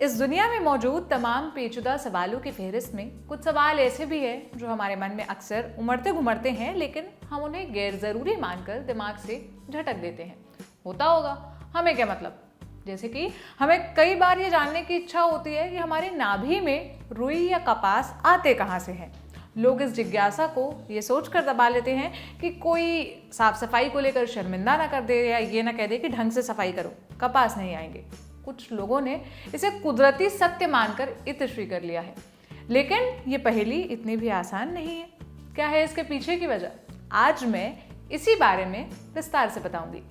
इस दुनिया में मौजूद तमाम पेचीदा सवालों की फहरिस्त में कुछ सवाल ऐसे भी हैं जो हमारे मन में अक्सर उमड़ते घुमड़ते हैं, लेकिन हम उन्हें गैर जरूरी मानकर दिमाग से झटक देते हैं। होता होगा, हमें क्या मतलब। जैसे कि हमें कई बार ये जानने की इच्छा होती है कि हमारे नाभि में रुई या कपास आते कहाँ से हैं। लोग इस जिज्ञासा को ये सोचकर दबा लेते हैं कि कोई साफ सफाई को लेकर शर्मिंदा ना कर दे या ये ना कह दे कि ढंग से सफाई करो, कपास नहीं आएंगे। कुछ लोगों ने इसे कुदरती सत्य मानकर इत्थश्री कर लिया है, लेकिन ये पहेली इतनी भी आसान नहीं है। क्या है इसके पीछे की वजह, आज मैं इसी बारे में विस्तार से बताऊंगी।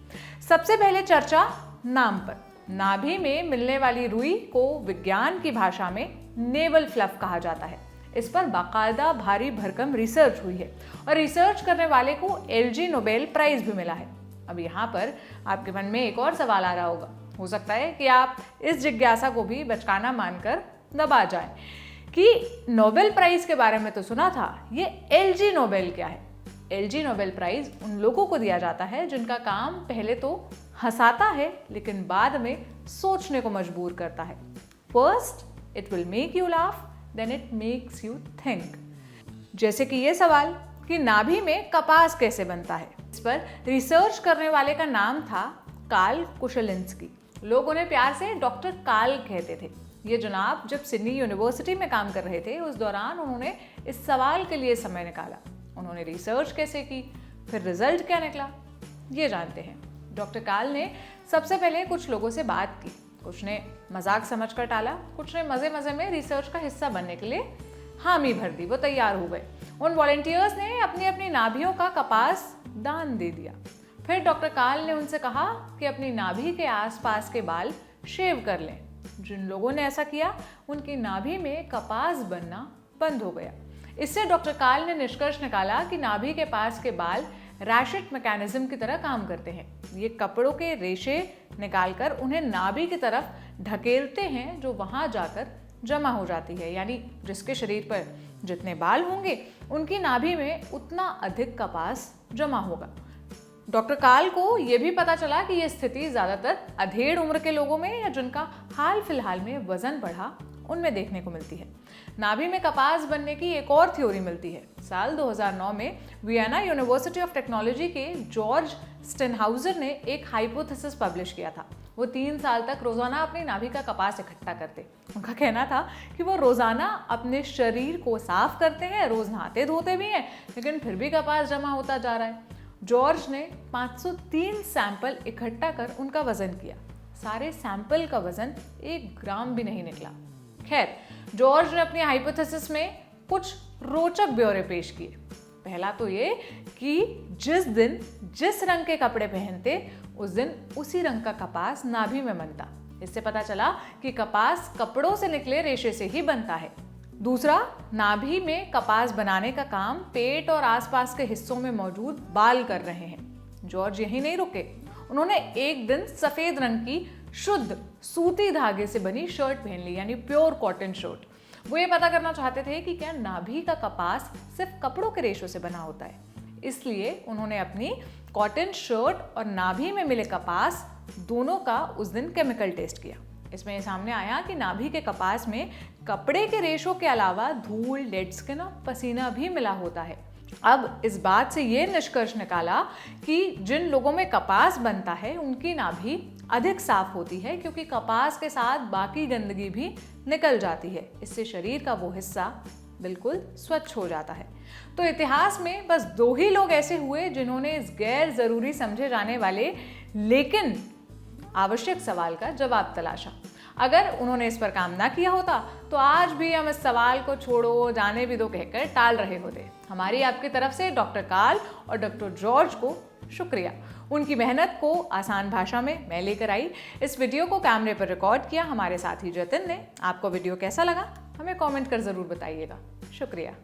सबसे पहले चर्चा नाम पर। नाभि में मिलने वाली रुई को विज्ञान की भाषा में नेवल फ्लफ कहा जाता है। इस पर बाकायदा भारी भरकम रिसर्च हुई है और रिसर्च करने वाले को एलजी नोबेल प्राइज भी मिला है। अब यहाँ पर आपके मन में एक और सवाल आ रहा होगा, हो सकता है कि आप इस जिज्ञासा को भी बचकाना मानकर दबा जाएं कि नोबेल प्राइज के बारे में तो सुना था, ये एलजी नोबेल क्या है। एलजी नोबेल प्राइज उन लोगों को दिया जाता है जिनका काम पहले तो हंसाता है लेकिन बाद में सोचने को मजबूर करता है। First it will make you laugh, then it makes you think. जैसे कि ये सवाल कि नाभि में कपास कैसे बनता है। इस पर रिसर्च करने वाले का नाम था कार्ल कुशलिंस्की। लोग उन्हें प्यार से डॉक्टर कार्ल कहते थे। ये जनाब जब सिडनी यूनिवर्सिटी में काम कर रहे थे, उस दौरान उन्होंने इस सवाल के लिए समय निकाला। उन्होंने रिसर्च कैसे की, फिर रिजल्ट क्या निकला, ये जानते हैं। डॉक्टर कार्ल ने सबसे पहले कुछ लोगों से बात की। कुछ ने मजाक समझकर टाला, कुछ ने मजे मजे में रिसर्च का हिस्सा बनने के लिए हामी भर दी, वो तैयार हो गए। उन वॉलंटियर्स ने अपनी अपनी नाभियों का कपास दान दे दिया। फिर डॉक्टर कार्ल ने उनसे कहा कि अपनी नाभि के आसपास के बाल शेव कर लें। जिन लोगों ने ऐसा किया उनकी नाभि में कपास बनना बंद हो गया। इससे डॉक्टर कार्ल ने निष्कर्ष निकाला कि नाभि के पास के बाल रैशेट मैकेनिज्म की तरह काम करते हैं। ये कपड़ों के रेशे निकालकर उन्हें नाभि की तरफ ढकेलते हैं, जो वहां जाकर जमा हो जाती है। यानी जिसके शरीर पर जितने बाल होंगे उनकी नाभि में उतना अधिक कपास जमा होगा। डॉक्टर कार्ल को यह भी पता चला कि यह स्थिति ज्यादातर अधेड़ उम्र के लोगों में या जिनका हाल फिलहाल में वजन बढ़ा उनमें देखने को मिलती है। नाभि में कपास बनने की एक और थ्योरी मिलती है। साल 2009 में वियना यूनिवर्सिटी ऑफ टेक्नोलॉजी के जॉर्ज स्टेनहाउजर ने एक हाइपोथेसिस पब्लिश किया था। वो 3 साल तक रोजाना अपनी नाभि का कपास इकट्ठा करते। उनका कहना था कि वो रोजाना अपने शरीर को साफ करते हैं, रोज नहाते धोते भी हैं, लेकिन फिर भी कपास जमा होता जा रहा है। जॉर्ज ने 503 सैंपल इकट्ठा कर उनका वजन किया। सारे सैंपल का वजन 1 ग्राम भी नहीं निकला। खैर, जॉर्ज ने अपनी हाइपोथेसिस में कुछ रोचक ब्यौरे पेश किए। पहला तो ये कि जिस दिन जिस रंग के कपड़े पहनते उस दिन उसी रंग का कपास नाभि में बनता। इससे पता चला कि कपास कपड़ों से निकले रेशे से ही बनता है। दूसरा, नाभि में कपास बनाने का काम पेट और आसपास के हिस्सों में मौजूद बाल कर रहे हैं। जॉर्ज यही नहीं रुके, उन्होंने एक दिन सफेद रंग की शुद्ध सूती धागे से बनी शर्ट पहन ली, यानी प्योर कॉटन शर्ट। वो ये पता करना चाहते थे कि क्या नाभि का कपास सिर्फ कपड़ों के रेशों से बना होता है। इसलिए उन्होंने अपनी कॉटन शर्ट और नाभि में मिले कपास दोनों का उस दिन केमिकल टेस्ट किया। इसमें ये सामने आया कि नाभि के कपास में कपड़े के रेशों के अलावा धूल, डेड स्किन और पसीना भी मिला होता है। अब इस बात से ये निष्कर्ष निकाला कि जिन लोगों में कपास बनता है उनकी नाभि अधिक साफ होती है, क्योंकि कपास के साथ बाकी गंदगी भी निकल जाती है। इससे शरीर का वो हिस्सा बिल्कुल स्वच्छ हो जाता है। तो इतिहास में बस 2 ही लोग ऐसे हुए जिन्होंने इस गैर जरूरी समझे जाने वाले लेकिन आवश्यक सवाल का जवाब तलाशा। अगर उन्होंने इस पर काम ना किया होता तो आज भी हम इस सवाल को छोड़ो जाने भी दो कहकर टाल रहे होते। हमारी आपकी तरफ से डॉक्टर कार्ल और डॉक्टर जॉर्ज को शुक्रिया। उनकी मेहनत को आसान भाषा में मैं लेकर आई। इस वीडियो को कैमरे पर रिकॉर्ड किया हमारे साथी जतिन ने। आपको वीडियो कैसा लगा हमें कमेंट कर जरूर बताइएगा। शुक्रिया।